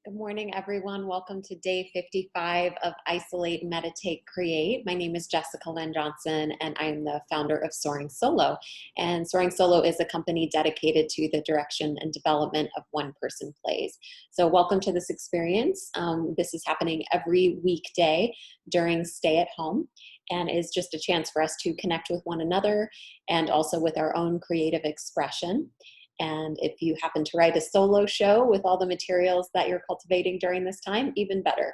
Good morning, everyone. Welcome to day 55 of Isolate, Meditate, Create. My name is Jessica Lynn Johnson, and I'm the founder of Soaring Solo. And Soaring Solo is a company dedicated to the direction and development of one-person plays. So welcome to this experience. This is happening every weekday during stay at home, and is just a chance for us to connect with one another and also with our own creative expression. And if you happen to write a solo show with all the materials that you're cultivating during this time, even better.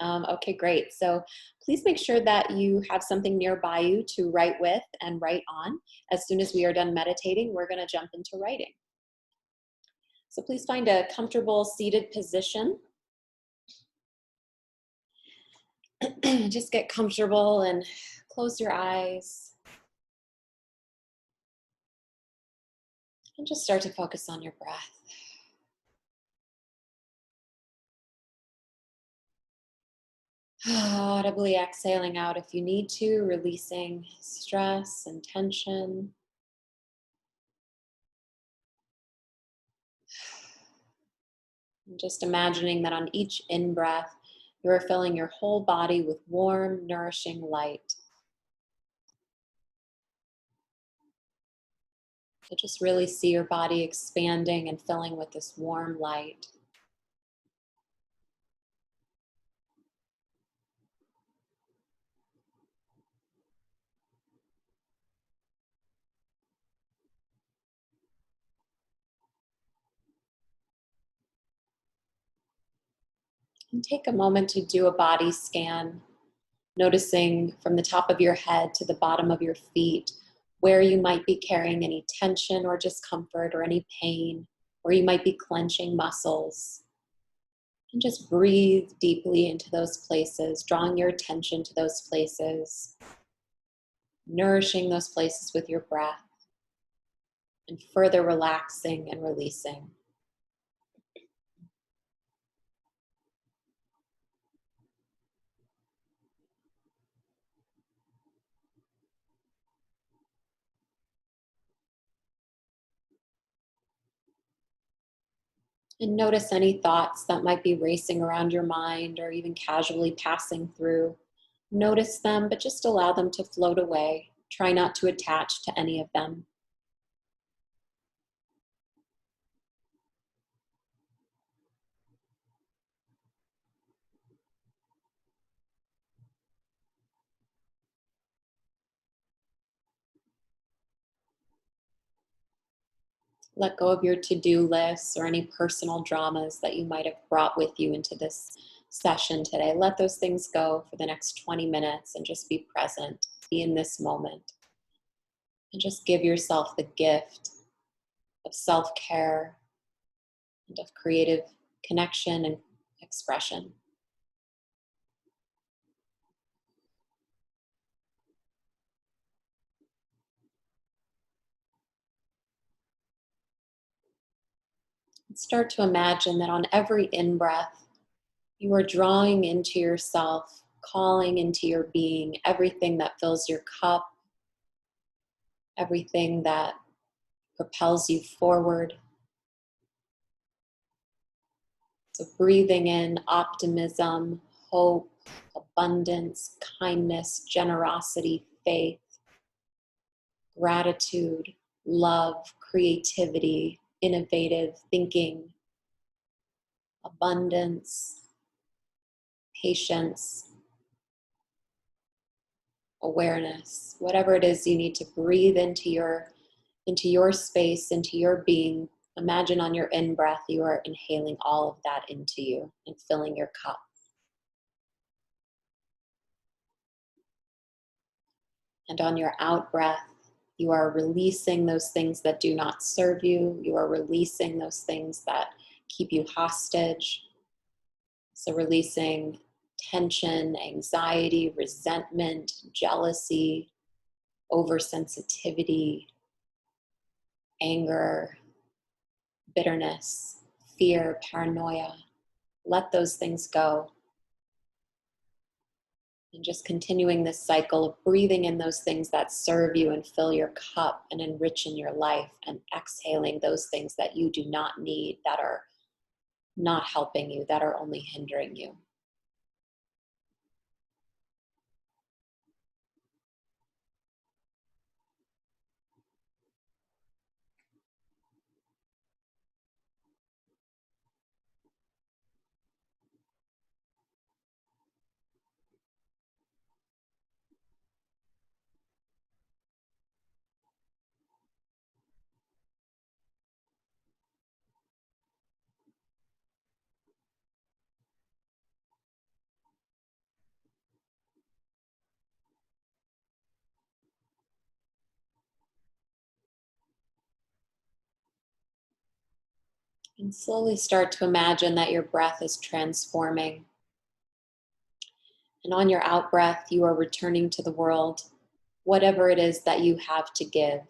Okay, great. So please make sure that you have something nearby you to write with and write on. As soon as we are done meditating, we're going to jump into writing. So please find a comfortable seated position. Just get comfortable and close your eyes. And just start to focus on your breath. Audibly exhaling out if you need to, releasing stress and tension. And just imagining that on each in-breath, you are filling your whole body with warm, nourishing light. So just really see your body expanding and filling with this warm light. And take a moment to do a body scan, noticing from the top of your head to the bottom of your feet where you might be carrying any tension or discomfort or any pain, or you might be clenching muscles. And just breathe deeply into those places, drawing your attention to those places, nourishing those places with your breath, and further relaxing and releasing. And notice any thoughts that might be racing around your mind or even casually passing through. Notice them, but just allow them to float away. Try not to attach to any of them. Let go of your to-do lists or any personal dramas that you might have brought with you into this session today. Let those things go for the next 20 minutes and just be present, be in this moment. And just give yourself the gift of self-care and of creative connection and expression. And start to imagine that on every in-breath, you are drawing into yourself, calling into your being everything that fills your cup, everything that propels you forward. So breathing in optimism, hope, abundance, kindness, generosity, faith, gratitude, love, creativity, innovative thinking, abundance, patience, awareness, whatever it is you need to breathe into your space, into your being. Imagine on your in-breath, you are inhaling all of that into you and filling your cup. And on your out-breath, you are releasing those things that do not serve you. You are releasing those things that keep you hostage. So releasing tension, anxiety, resentment, jealousy, oversensitivity, anger, bitterness, fear, paranoia. Let those things go. And just continuing this cycle of breathing in those things that serve you and fill your cup and enrich in your life, and exhaling those things that you do not need, that are not helping you, that are only hindering you. And slowly start to imagine that your breath is transforming. And on your out breath, you are returning to the world, whatever it is that you have to give,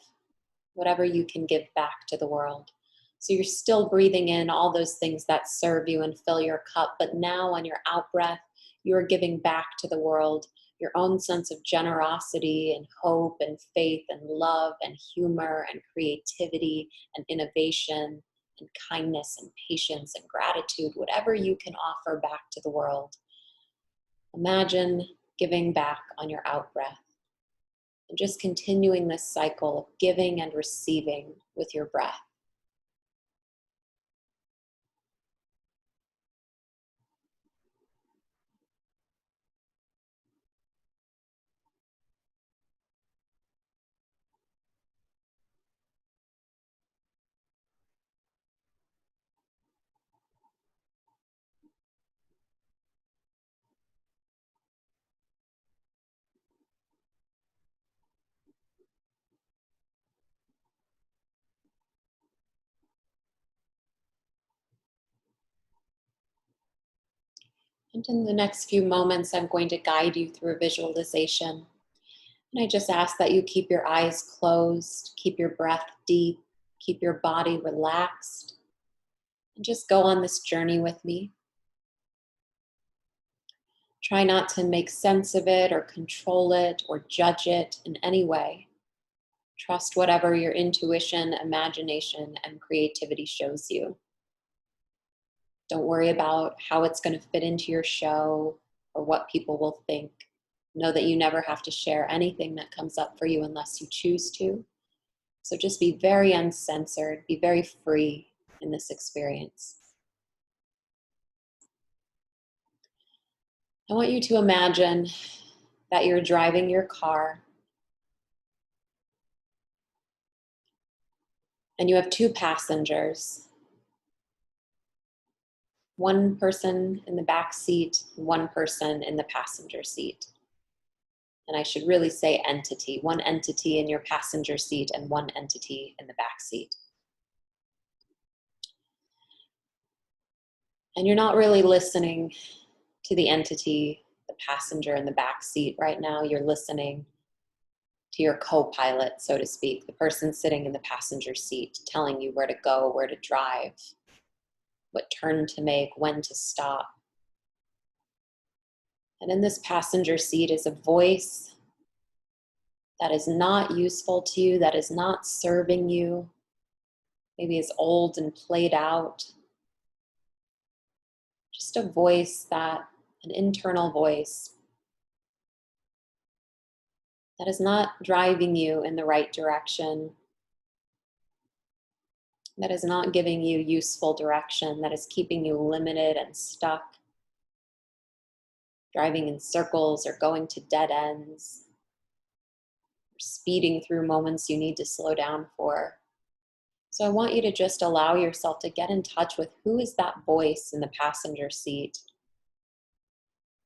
whatever you can give back to the world. So you're still breathing in all those things that serve you and fill your cup, but now on your out breath, you are giving back to the world your own sense of generosity and hope and faith and love and humor and creativity and innovation and kindness and patience and gratitude, whatever you can offer back to the world. Imagine giving back on your out breath and just continuing this cycle of giving and receiving with your breath. And in the next few moments, I'm going to guide you through a visualization. And I just ask that you keep your eyes closed, keep your breath deep, keep your body relaxed, and just go on this journey with me. Try not to make sense of it or control it or judge it in any way. Trust whatever your intuition, imagination, and creativity shows you. Don't worry about how it's going to fit into your show or what people will think. Know that you never have to share anything that comes up for you unless you choose to. So just be very uncensored, be very free in this experience. I want you to imagine that you're driving your car and you have two passengers, one person in the back seat, one person in the passenger seat. And I should really say entity, one entity in your passenger seat and one entity in the back seat. And you're not really listening to the entity, the passenger in the back seat right now. You're listening to your co-pilot, so to speak, the person sitting in the passenger seat, telling you where to go, where to drive, what turn to make, when to stop. And in this passenger seat is a voice that is not useful to you, that is not serving you, maybe is old and played out. Just a voice an internal voice that is not driving you in the right direction, that is not giving you useful direction, that is keeping you limited and stuck, driving in circles or going to dead ends, or speeding through moments you need to slow down for. So I want you to just allow yourself to get in touch with who is that voice in the passenger seat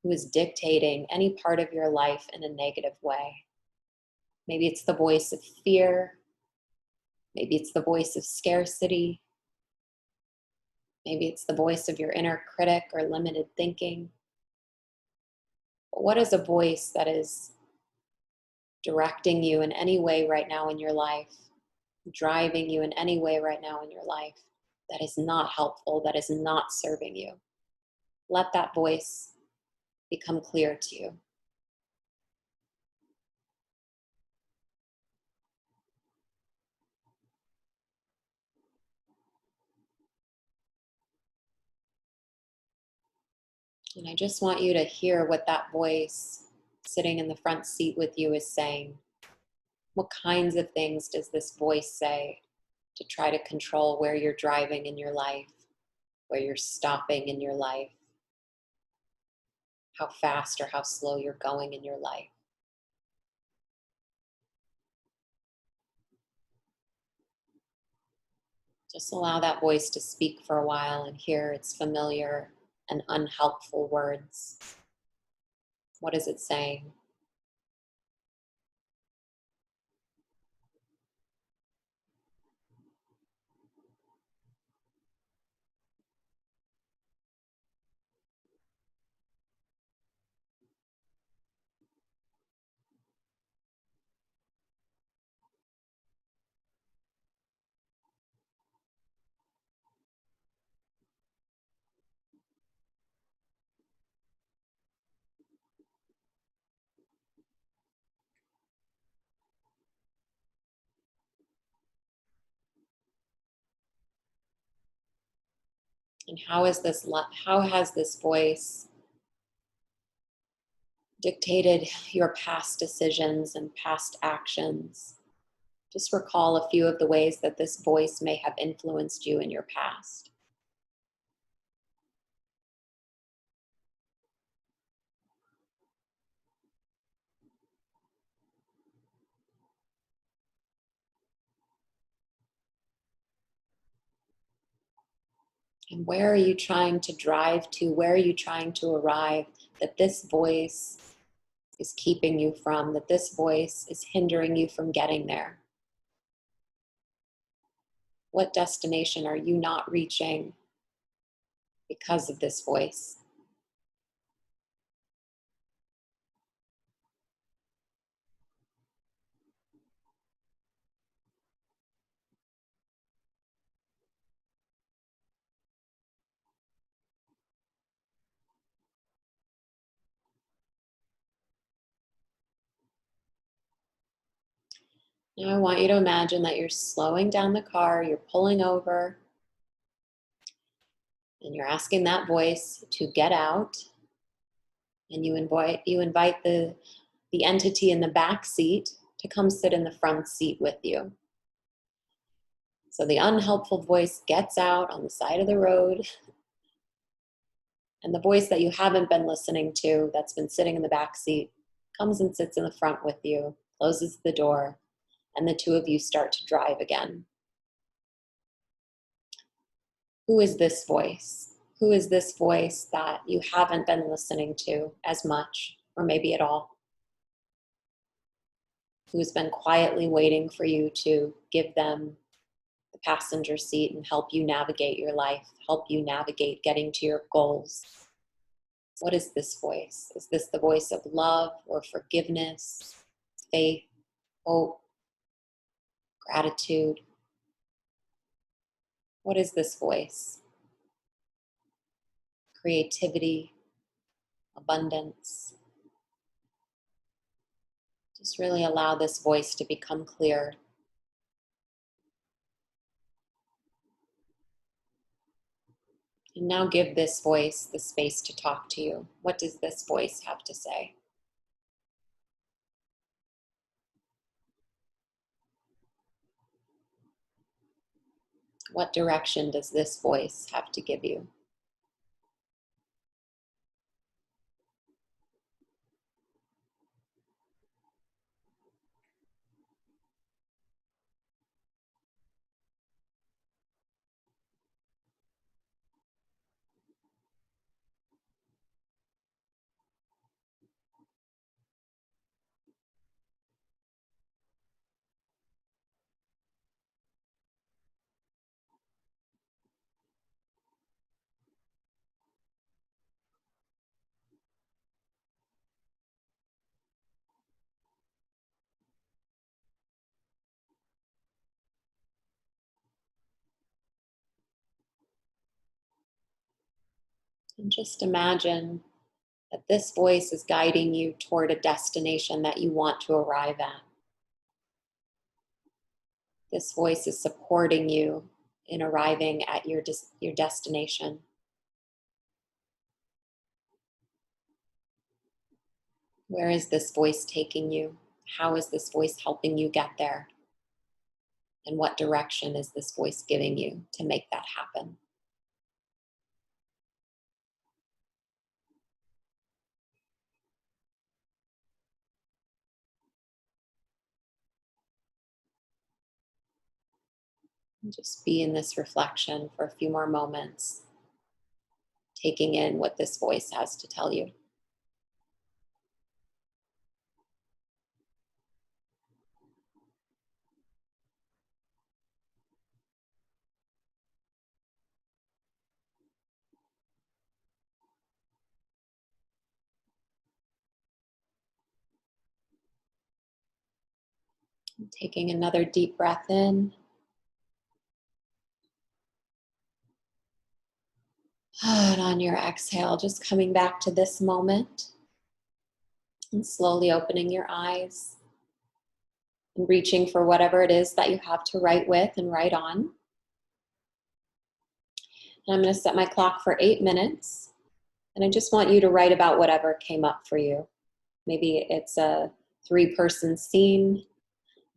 who is dictating any part of your life in a negative way. Maybe it's the voice of fear. Maybe it's the voice of scarcity. Maybe it's the voice of your inner critic or limited thinking. But what is a voice that is directing you in any way right now in your life, driving you in any way right now in your life that is not helpful, that is not serving you? Let that voice become clear to you. And I just want you to hear what that voice sitting in the front seat with you is saying. What kinds of things does this voice say to try to control where you're driving in your life, where you're stopping in your life, how fast or how slow you're going in your life? Just allow that voice to speak for a while and hear its familiar and unhelpful words. What is it saying? And how has this voice dictated your past decisions and past actions? Just recall a few of the ways that this voice may have influenced you in your past. And where are you trying to drive to? Where are you trying to arrive that this voice is keeping you from, that this voice is hindering you from getting there? What destination are you not reaching because of this voice? Now I want you to imagine that you're slowing down the car, you're pulling over, and you're asking that voice to get out, and you invite the entity in the back seat to come sit in the front seat with you. So the unhelpful voice gets out on the side of the road, and the voice that you haven't been listening to, that's been sitting in the back seat, comes and sits in the front with you, closes the door, and the two of you start to drive again. Who is this voice? Who is this voice that you haven't been listening to as much, or maybe at all? Who's been quietly waiting for you to give them the passenger seat and help you navigate your life, help you navigate getting to your goals? What is this voice? Is this the voice of love or forgiveness, faith, hope, gratitude? What is this voice? Creativity, abundance. Just really allow this voice to become clear. And now give this voice the space to talk to you. What does this voice have to say? What direction does this voice have to give you? And just imagine that this voice is guiding you toward a destination that you want to arrive at. This voice is supporting you in arriving at your destination. Where is this voice taking you? How is this voice helping you get there? And what direction is this voice giving you to make that happen? And just be in this reflection for a few more moments, taking in what this voice has to tell you. Taking another deep breath in. And on your exhale, just coming back to this moment and slowly opening your eyes and reaching for whatever it is that you have to write with and write on. And I'm going to set my clock for 8 minutes. And I just want you to write about whatever came up for you. Maybe it's a 3-person scene.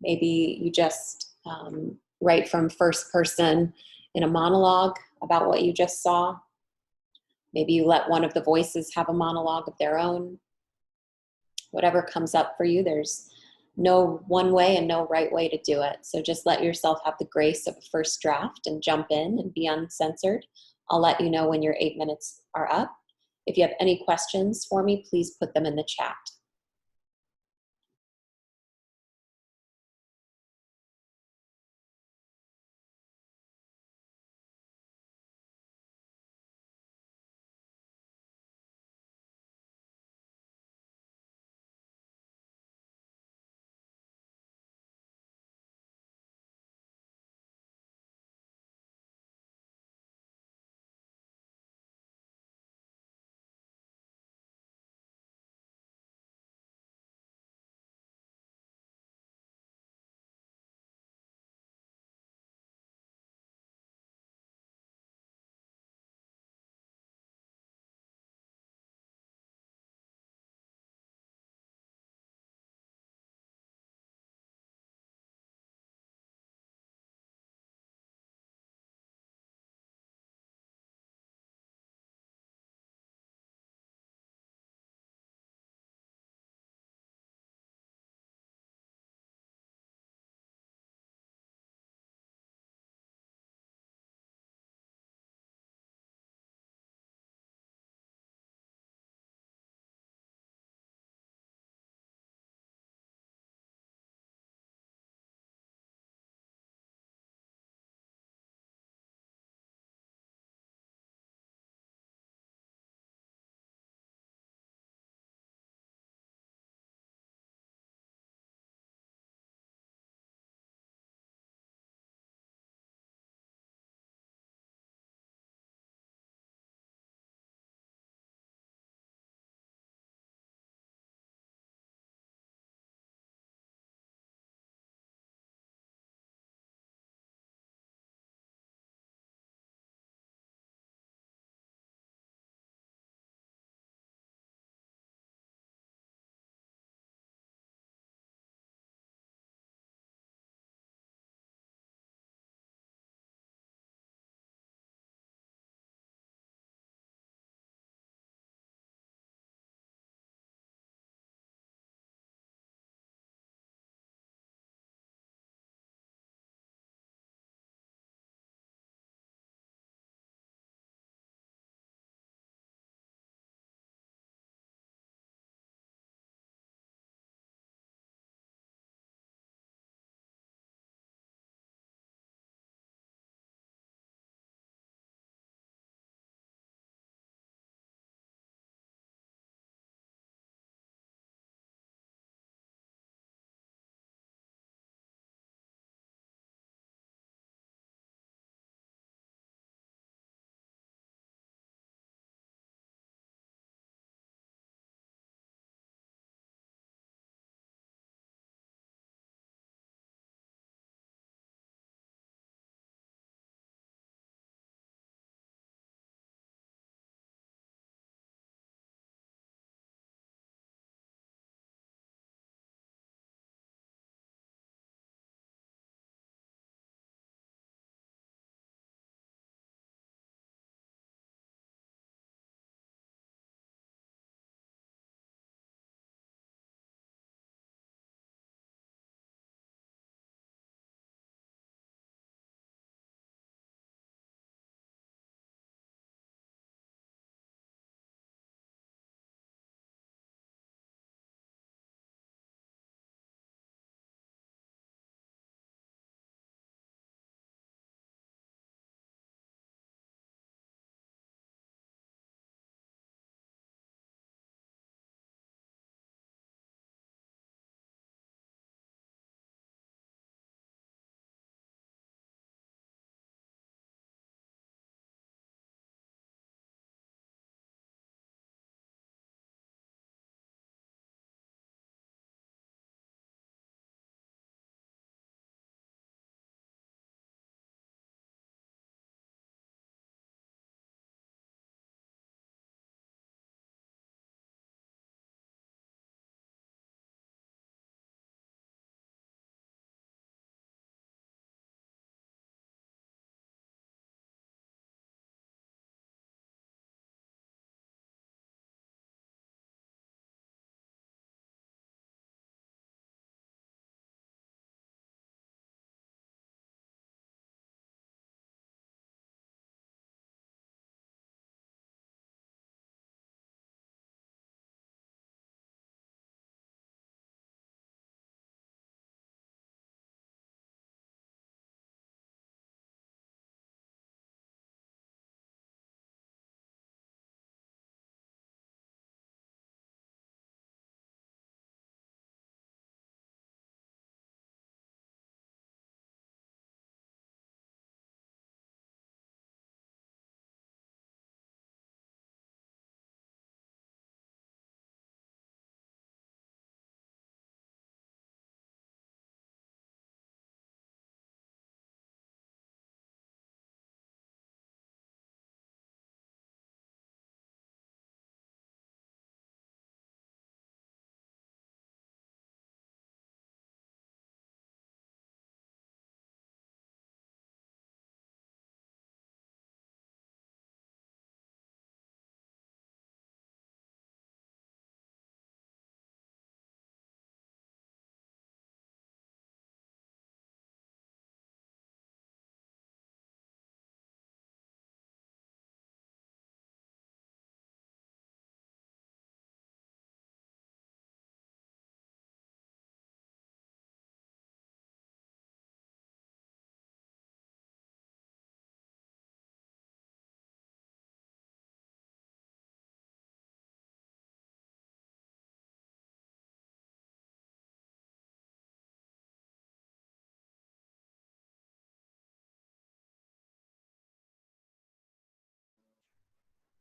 Maybe you just write from first person in a monologue about what you just saw. Maybe you let one of the voices have a monologue of their own. Whatever comes up for you, there's no one way and no right way to do it. So just let yourself have the grace of a first draft and jump in and be uncensored. I'll let you know when your 8 minutes are up. If you have any questions for me, please put them in the chat.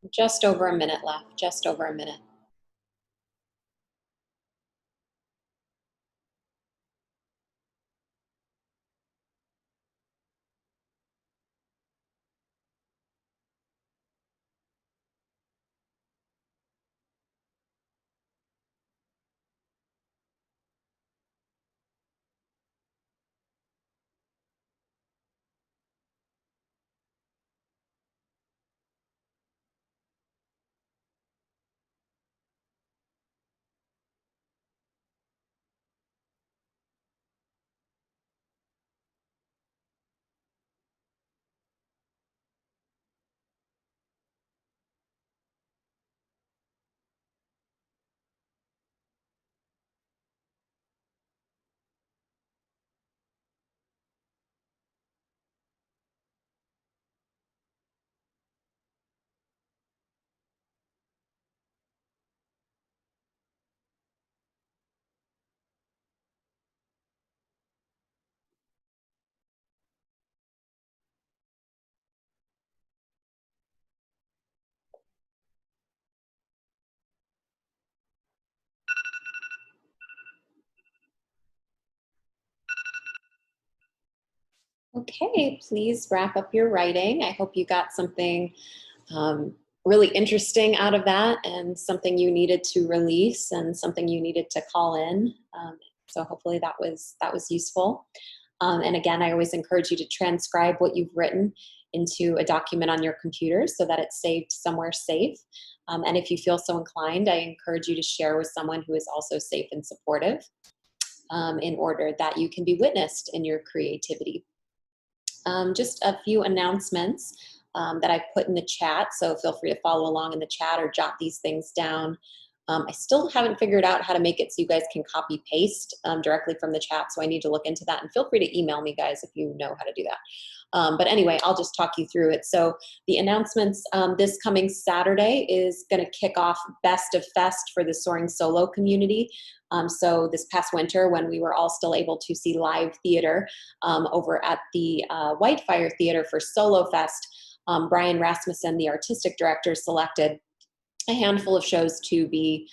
Just over a minute left, just over a minute. Okay, please wrap up your writing. I hope you got something um, really interesting out of that and something you needed to release and something you needed to call in. So hopefully that was useful. And again, I always encourage you to transcribe what you've written into a document on your computer so that it's saved somewhere safe. And if you feel so inclined, I encourage you to share with someone who is also safe and supportive in order that you can be witnessed in your creativity. Just a few announcements that I put in the chat, so feel free to follow along in the chat or jot these things down. I still haven't figured out how to make it so you guys can copy paste directly from the chat, so I need to look into that, and feel free to email me, guys, if you know how to do that. But anyway, I'll just talk you through it. So the announcements this coming Saturday is going to kick off Best of Fest for the Soaring Solo community. So this past winter, when we were all still able to see live theater over at the Whitefire Theater for Solo Fest, Brian Rasmussen, the artistic director, selected a handful of shows to be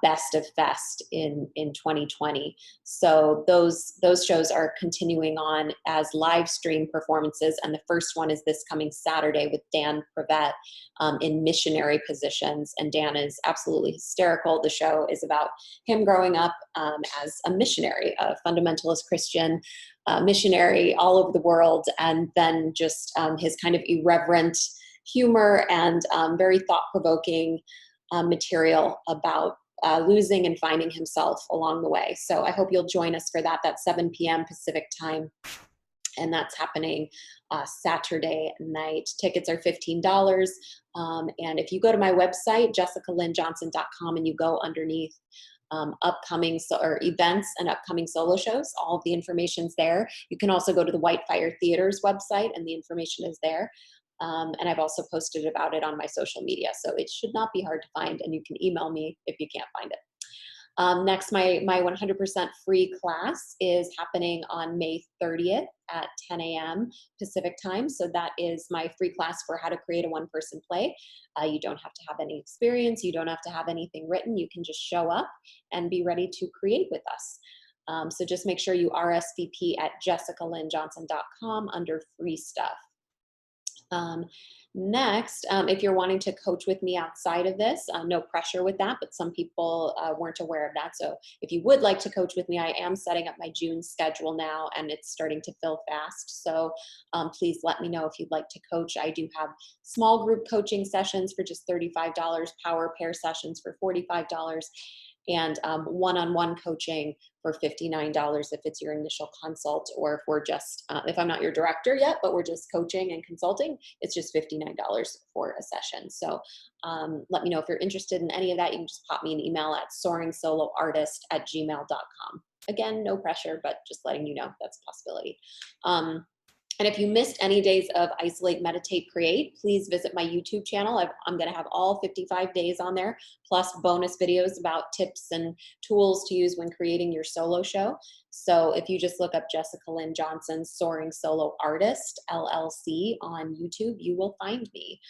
best of fest in 2020. So those shows are continuing on as live stream performances, and the first one is this coming Saturday with Dan Prevett in missionary positions, and Dan is absolutely hysterical. The show is about him growing up as a missionary, a fundamentalist Christian missionary all over the world, and then just his kind of irreverent humor and very thought-provoking material about losing and finding himself along the way. So I hope you'll join us for that. That's 7 p.m. Pacific time, and that's happening Saturday night. Tickets are $15. And if you go to my website, jessicalynjohnson.com, and you go underneath upcoming or events and upcoming solo shows, all of the information's there. You can also go to the Whitefire Theater's website, and the information is there. And I've also posted about it on my social media, so it should not be hard to find, and you can email me if you can't find it. Next, my 100% free class is happening on May 30th at 10 a.m. Pacific time. So that is my free class for how to create a one-person play. You don't have to have any experience. You don't have to have anything written. You can just show up and be ready to create with us. So just make sure you RSVP at jessicalynjohnson.com under free stuff. Next, if you're wanting to coach with me outside of this, no pressure with that, but some people weren't aware of that. So if you would like to coach with me, I am setting up my June schedule now, and it's starting to fill fast. So please let me know if you'd like to coach. I do have small group coaching sessions for just $35, power pair sessions for $45, and one-on-one coaching for $59 if it's your initial consult, or if we're just, if I'm not your director yet, but we're just coaching and consulting, it's just $59 for a session. So let me know if you're interested in any of that. You can just pop me an email at soaringsoloartist@gmail.com. Again, no pressure, but just letting you know that's a possibility. And if you missed any days of Isolate, Meditate, Create, please visit my YouTube channel. I'm going to have all 55 days on there, plus bonus videos about tips and tools to use when creating your solo show. So if you just look up Jessica Lynn Johnson, Soaring Solo Artist, LLC on YouTube, you will find me.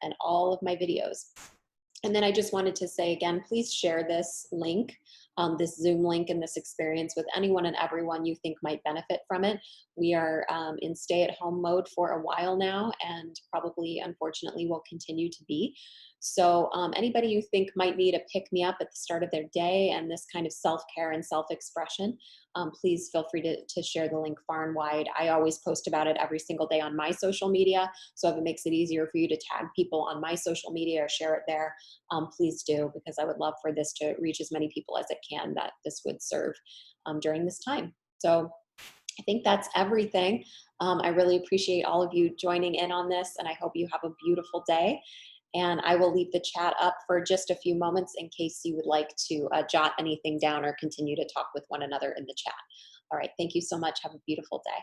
and all of my videos. And then I just wanted to say again, please share this link, this Zoom link and this experience with anyone and everyone you think might benefit from it. We are in stay-at-home mode for a while now, and probably, unfortunately, will continue to be. So anybody you think might need a pick-me-up at the start of their day and this kind of self-care and self-expression, please feel free to share the link far and wide. I always post about it every single day on my social media. So if it makes it easier for you to tag people on my social media or share it there, please do, because I would love for this to reach as many people as it can that this would serve during this time. So I think that's everything. I really appreciate all of you joining in on this, and I hope you have a beautiful day. And I will leave the chat up for just a few moments in case you would like to jot anything down or continue to talk with one another in the chat. All right, thank you so much. Have a beautiful day.